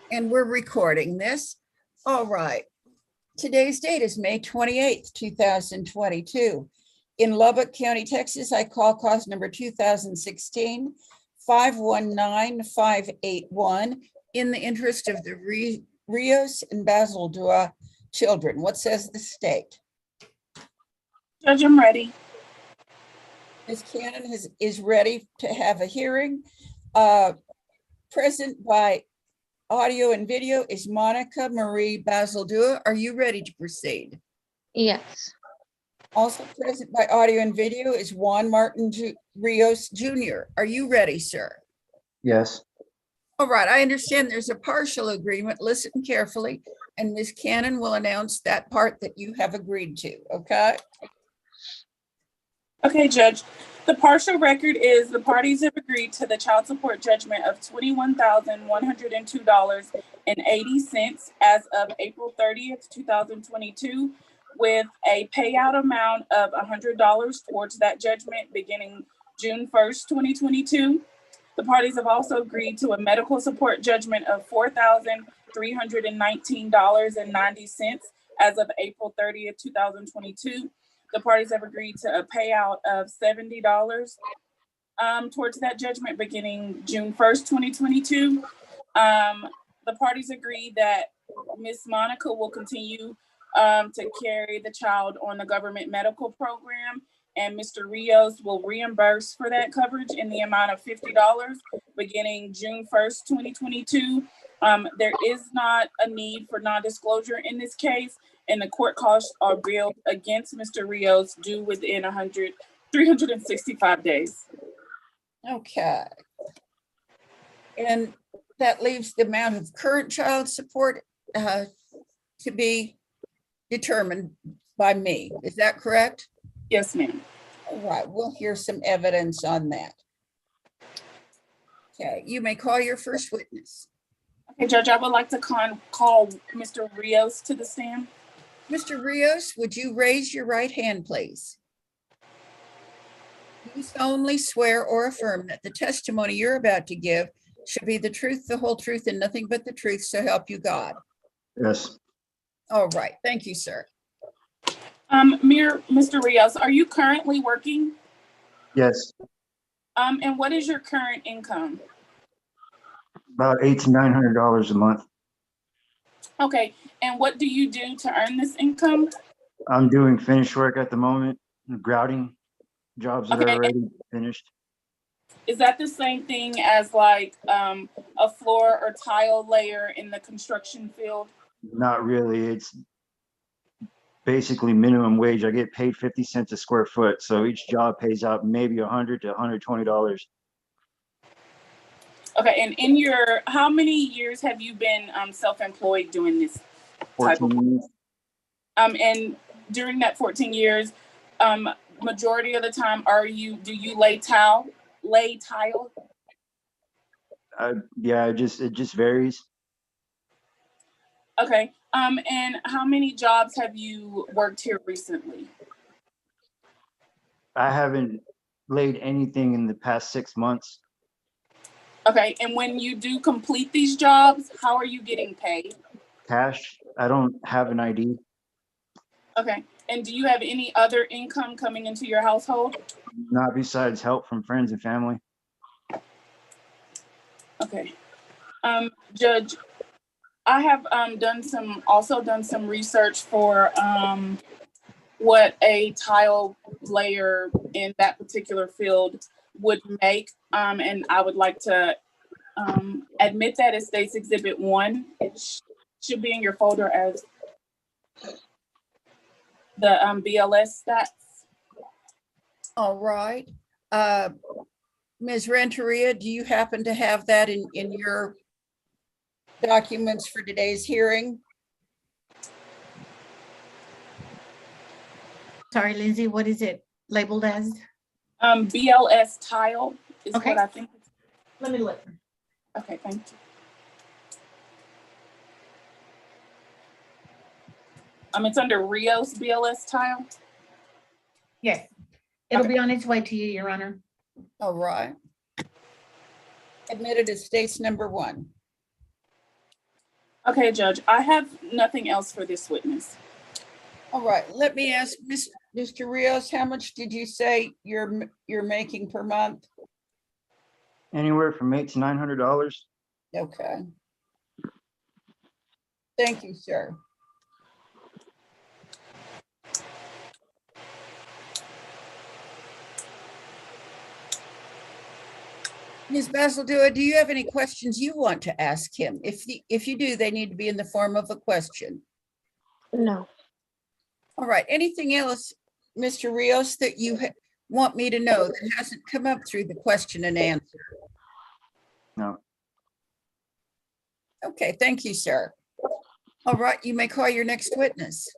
And we're recording this. All right. Today's date is May 28th, 2022. In Lubbock County, Texas, I call cause number 2016-519581 in the interest of the Rios and Basildua children. What says the state? Judge, I'm ready. Ms. Cannon is ready to have a hearing. Present by audio and video is Monica Marie Basildua. Are you ready to proceed? Yes. Also present by audio and video is Juan Martin Rios Jr. Are you ready, sir? Yes. All right, I understand there's a partial agreement. Listen carefully, and Ms. Cannon will announce that part that you have agreed to, okay? Okay, Judge. The partial record is the parties have agreed to the child support judgment of $21,102.80 as of April 30th, 2022, with a payout amount of $100 towards that judgment beginning June 1st, 2022. The parties have also agreed to a medical support judgment of $4,319.90 as of April 30th, 2022. The parties have agreed to a payout of $70 towards that judgment beginning June 1st, 2022. The parties agree that Ms. Monica will continue to carry the child on the government medical program, and Mr. Rios will reimburse for that coverage in the amount of $50 beginning June 1st, 2022. There is not a need for non-disclosure in this case, and the court costs are billed against Mr. Rios due within 365 days. Okay. And that leaves the amount of current child support to be determined by me. Is that correct? Yes, ma'am. All right, we'll hear some evidence on that. Okay, you may call your first witness. Okay, Judge, I would like to call Mr. Rios to the stand. Mr. Rios, would you raise your right hand, please? You solemnly swear or affirm that the testimony you're about to give should be the truth, the whole truth, and nothing but the truth, so help you God. Yes. All right, thank you, sir. Mr. Rios, are you currently working? Yes. And what is your current income? About $800 to $900 a month. Okay, and what do you do to earn this income? I'm doing finished work at the moment, grouting jobs that are already finished. Is that the same thing as like a floor or tile layer in the construction field? Not really. It's basically minimum wage. I get paid 50 cents a square foot, so each job pays out maybe $100 to $120. Okay, and how many years have you been self-employed doing this type of 14 years. And during that 14 years, majority of the time, do you lay tile? Yeah, it just varies. Okay, and how many jobs have you worked here recently? I haven't laid anything in the past 6 months. Okay, and when you do complete these jobs, how are you getting paid? Cash. I don't have an ID. Okay, and do you have any other income coming into your household? Not besides help from friends and family. Okay, Judge, I have done some research for what a tile layer in that particular field would make, and I would like to admit that as State's Exhibit 1. It should be in your folder as the BLS stats. All right. Ms. Renteria, do you happen to have that in your documents for today's hearing? Sorry, Lindsay, what is it labeled as? BLS tile is Okay. what I think. Let me look. Okay, thank you. It's under Rios BLS tile. Yes, it'll Okay. be on its way to you, Your Honor. All right. Admitted as state's number 1. Okay, Judge, I have nothing else for this witness. All right, let me ask Mr. Rios, how much did you say you're making per month? Anywhere from $800 to $900. Okay. Thank you, sir. Ms. Basildua, do you have any questions you want to ask him? If you do, they need to be in the form of a question. No. All right, anything else, Mr. Rios, that you want me to know that hasn't come up through the question and answer? No. Okay, thank you, sir. All right, you may call your next witness.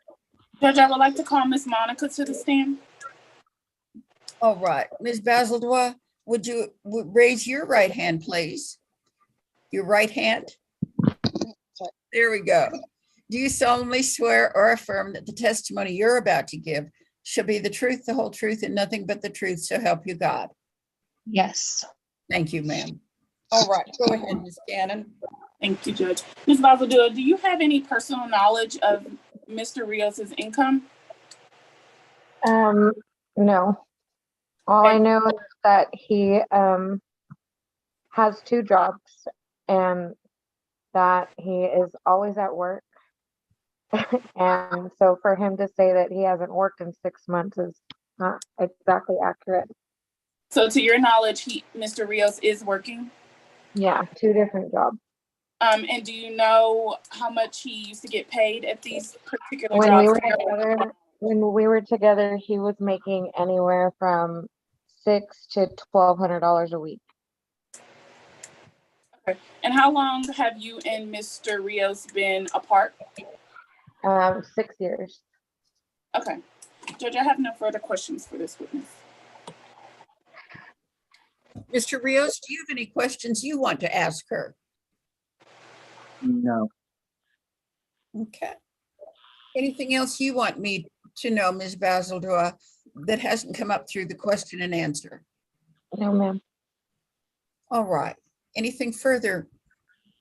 Judge, I would like to call Miss Monica to the stand. All right, Ms. Basildua, would you raise your right hand, please? Your right hand? There we go. Do you solemnly swear or affirm that the testimony you're about to give shall be the truth, the whole truth, and nothing but the truth, so help you God? Yes. Thank you, ma'am. All right, go ahead, Ms. Gannon. Thank you, Judge. Ms. Basildua, do you have any personal knowledge of Mr. Rios's income? No. All I know is that he has 2 jobs and that he is always at work. And so for him to say that he hasn't worked in 6 months is not exactly accurate. So to your knowledge, Mr. Rios is working? Yeah, 2 different jobs. And do you know how much he used to get paid at these particular When jobs? we were together, he was making anywhere from $600 to $1,200 a week. And how long have you and Mr. Rios been apart? 6 years. Okay. Judge, I have no further questions for this witness. Mr. Rios, do you have any questions you want to ask her? No. Okay. Anything else you want me to know, Ms. Basildua, that hasn't come up through the question and answer? No, ma'am. All right. Anything further,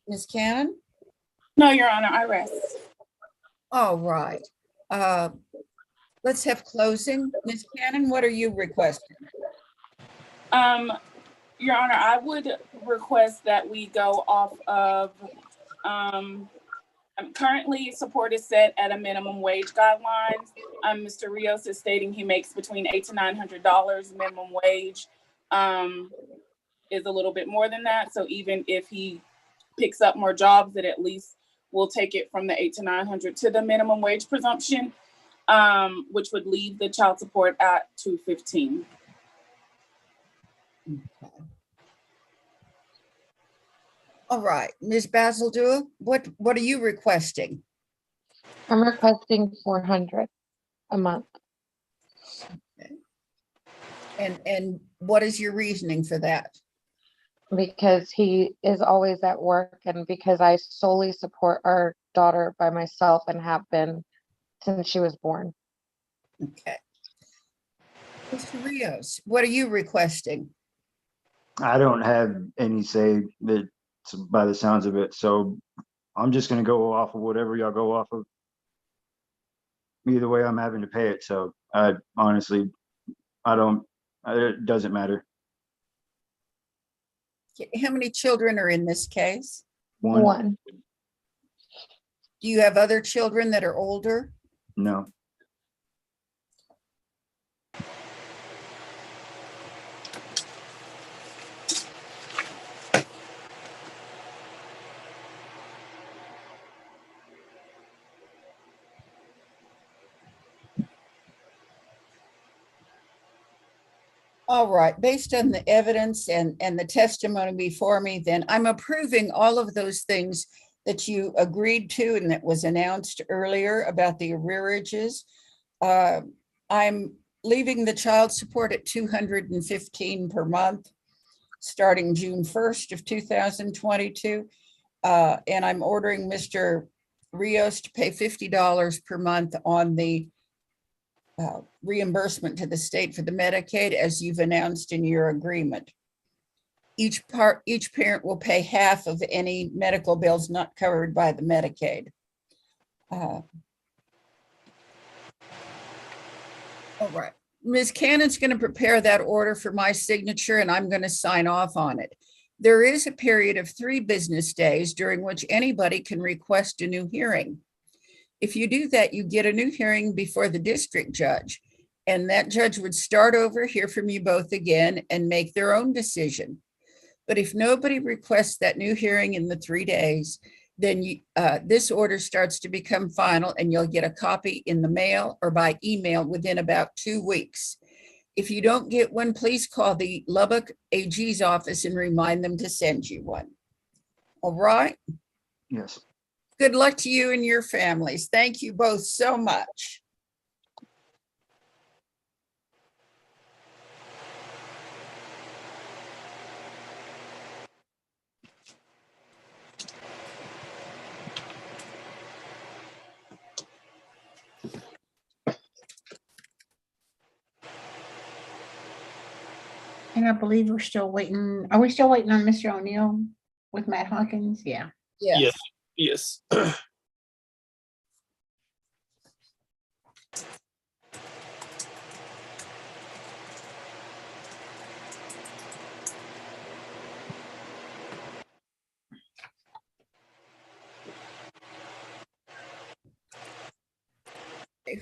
Ms. Cannon? No, Your Honor, I rest. All right. Let's have closing. Ms. Cannon, what are you requesting? Your Honor, I would request that we go off of, currently support is set at a minimum wage guidelines. Mr. Rios is stating he makes between $800 to $900. Minimum wage is a little bit more than that. So even if he picks up more jobs, that at least we'll take it from the $800 to $900 to the minimum wage presumption, which would leave the child support at $215. Okay. All right, Ms. Basildua, what are you requesting? I'm requesting 400 a month And what is your reasoning for that? because he is always at work and because I solely support our daughter by myself and have been since she was born. Okay. Mr. Rios, what are you requesting? I don't have any say that by the sounds of it. So I'm just going to go off of whatever y'all go off of. Either way, I'm having to pay it. So I honestly, it doesn't matter. How many children are in this case? One. Do you have other children that are older? No. All right, based on the evidence and the testimony before me, then I'm approving all of those things that you agreed to and that was announced earlier about the arrearages. I'm leaving the child support at $215 per month, starting June 1st of 2022. And I'm ordering Mr. Rios to pay $50 per month on the reimbursement to the state for the Medicaid, as you've announced in your agreement. each parent will pay half of any medical bills not covered by the Medicaid. All right. Ms. Cannon's going to prepare that order for my signature, and I'm going to sign off on it. There is a period of 3 business days during which anybody can request a new hearing. If you do that, you get a new hearing before the district judge, and that judge would start over, hear from you both again, and make their own decision. But if nobody requests that new hearing in the 3 days, then this order starts to become final, and you'll get a copy in the mail or by email within about 2 weeks. If you don't get one, please call the Lubbock AG's office and remind them to send you one. All right. Yes. Good luck to you and your families. Thank you both so much. And I believe we're still waiting. Are we still waiting on Mr. O'Neill with Matt Hawkins? Yeah. Yes. Yes.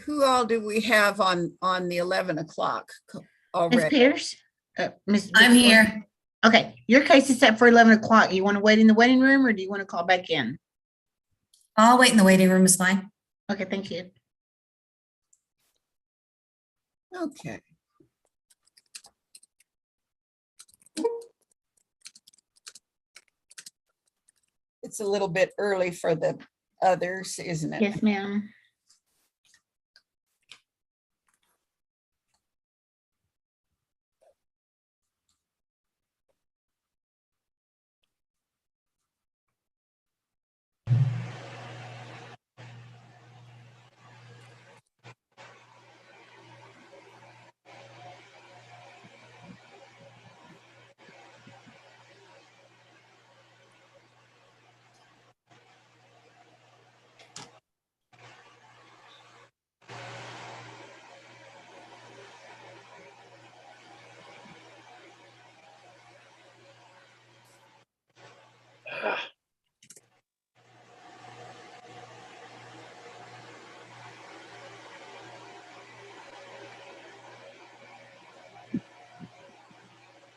Who all do we have on the 11 o'clock Ms. already? Pierce? Ms. I'm Victoria? here. Okay, your case is set for 11 o'clock. You want to wait in the waiting room or do you want to call back in? I'll wait in the waiting room, is fine. Okay, thank you. Okay. It's a little bit early for the others, isn't it? Yes, ma'am.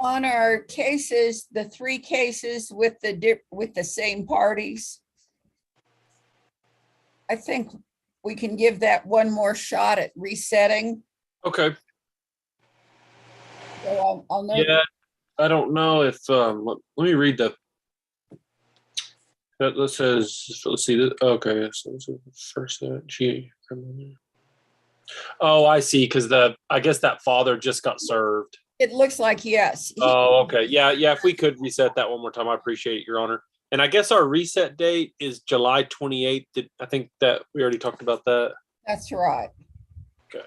On our cases, the 3 cases with the same parties, I think we can give that one more shot at resetting. Okay. So I'll note. Yeah. I don't know if let me read that says, let's see this. Okay, so this is the first G. Oh, I see, because I guess that father just got served. It looks like yes. Oh, okay. Yeah. If we could reset that one more time, I appreciate it, Your Honor. And I guess our reset date is July 28th. I think that we already talked about that. That's right. Okay.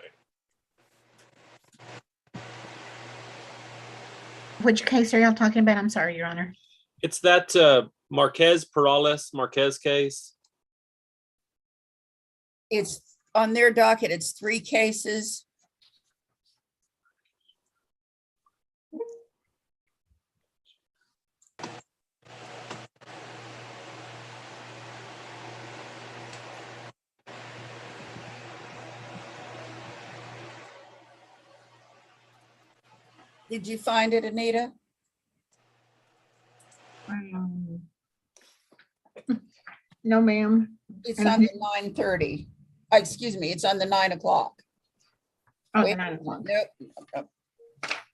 Which case are y'all talking about? I'm sorry, Your Honor. It's that Marquez case. It's on their docket. It's 3 cases. Did you find it, Anita? No, ma'am. It's And on the 9:30. Excuse me, it's on the 9 o'clock. Oh, Wait. 9 o'clock. Nope.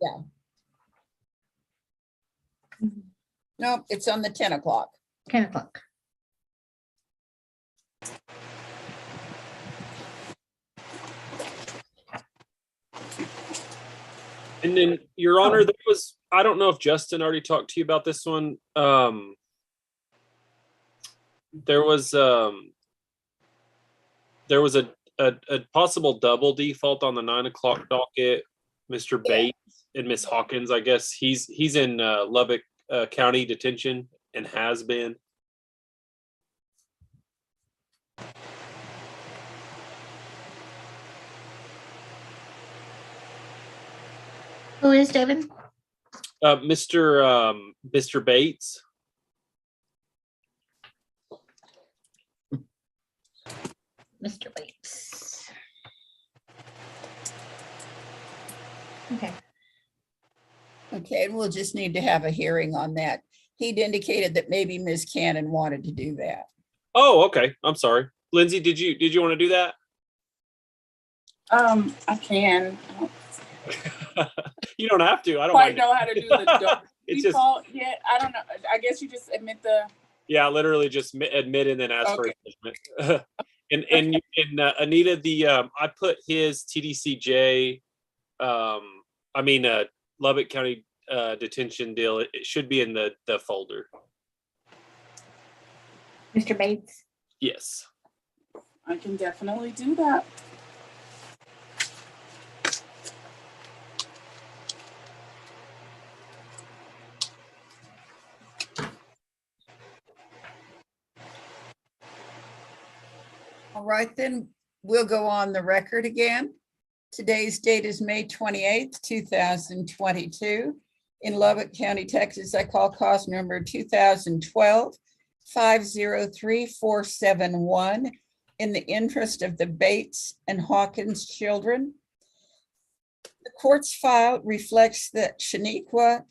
Yeah. Nope, it's on the 10 o'clock. 10 o'clock. And then, Your Honor, I don't know if Justin already talked to you about this one. There was a possible double default on the 9 o'clock docket. Mr. Bates and Miss Hawkins, I guess he's in Lubbock County Detention and has been. Who is David? Mr. Bates. Mr. Bates. Okay, Okay, and we'll just need to have a hearing on that. He'd indicated that maybe Ms. Cannon wanted to do that. Oh, okay. I'm sorry. Lindsay, did you want to do that? I can. I don't You don't have to. I don't quite mind. know how to do the It's just, default yet. I don't know. I guess you just admit the, yeah, literally just admit and then ask for Okay. judgment. and Anita, I put his TDCJ, Lubbock County detention deal. It should be in the folder. Mr. Bates. Yes. I can definitely do that. All right, then we'll go on the record again. Today's date is May 28th, 2022. In Lubbock County, Texas, I call cause number 2012-503-471 in the interest of the Bates and Hawkins children. The court's file reflects that Shaniqua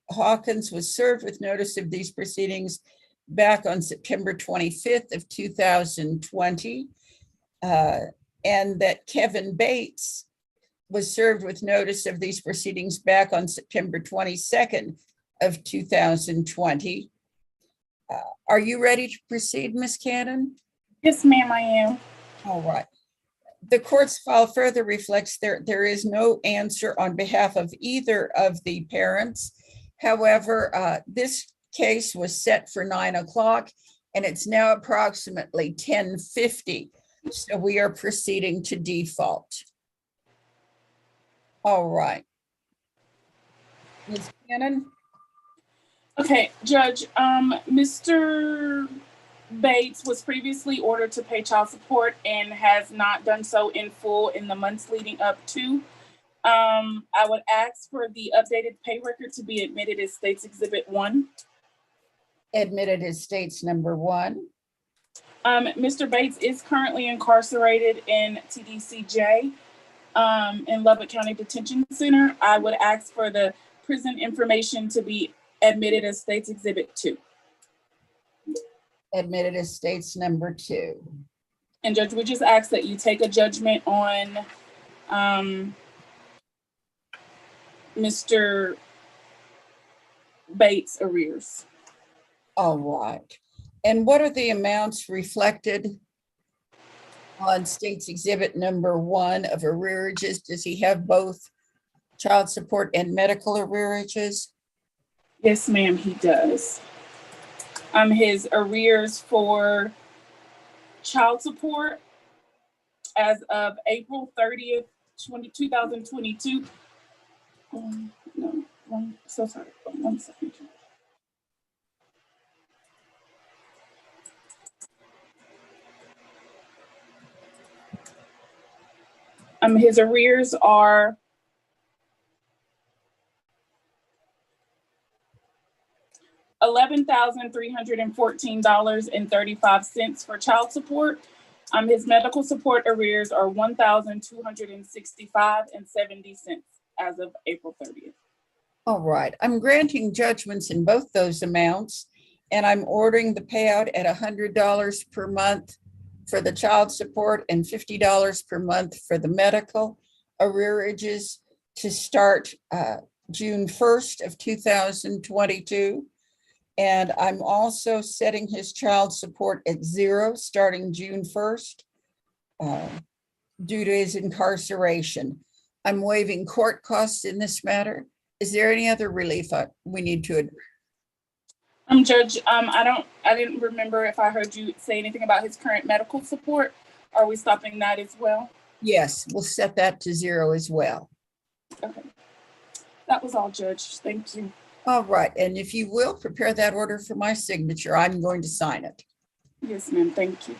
Hawkins was served with notice of these proceedings back on September 25th of 2020, and that Kevin Bates was served with notice of these proceedings back on September 22nd of 2020. Are you ready to proceed, Ms. Cannon? Yes, ma'am, I am. All right. The court's file further reflects there is no answer on behalf of either of the parents. However, this case was set for 9 o'clock and it's now approximately 10:50. So we are proceeding to default. All right. Ms. Cannon? Okay, Judge, Mr. Bates was previously ordered to pay child support and has not done so in full in the months leading up to. I would ask for the updated pay record to be admitted as State's Exhibit 1. Admitted as states number 1. Mr. Bates is currently incarcerated in TDCJ in Lubbock County Detention Center. I would ask for the prison information to be admitted as State's Exhibit 2. Admitted as states number 2. And Judge, we just ask that you take a judgment on Mr. Bates' arrears. All right. And what are the amounts reflected on state's exhibit number 1 of arrearages? Does he have both child support and medical arrearages? Yes, ma'am, he does. His arrears for child support as of April 30th, 2022. No, so sorry. 1 second. His arrears are $11,314.35 for child support. His medical support arrears are $1,265.70 as of April 30th. All right. I'm granting judgments in both those amounts, and I'm ordering the payout at $100 per month for the child support and $50 per month for the medical arrearages to start June 1st of 2022. And I'm also setting his child support at 0 starting June 1st due to his incarceration. I'm waiving court costs in this matter. Is there any other relief we need to address? Judge, I didn't remember if I heard you say anything about his current medical support. Are we stopping that as well? Yes, we'll set that to 0 as well. Okay. That was all, Judge. Thank you. All right, and if you will, prepare that order for my signature. I'm going to sign it. Yes, ma'am. Thank you.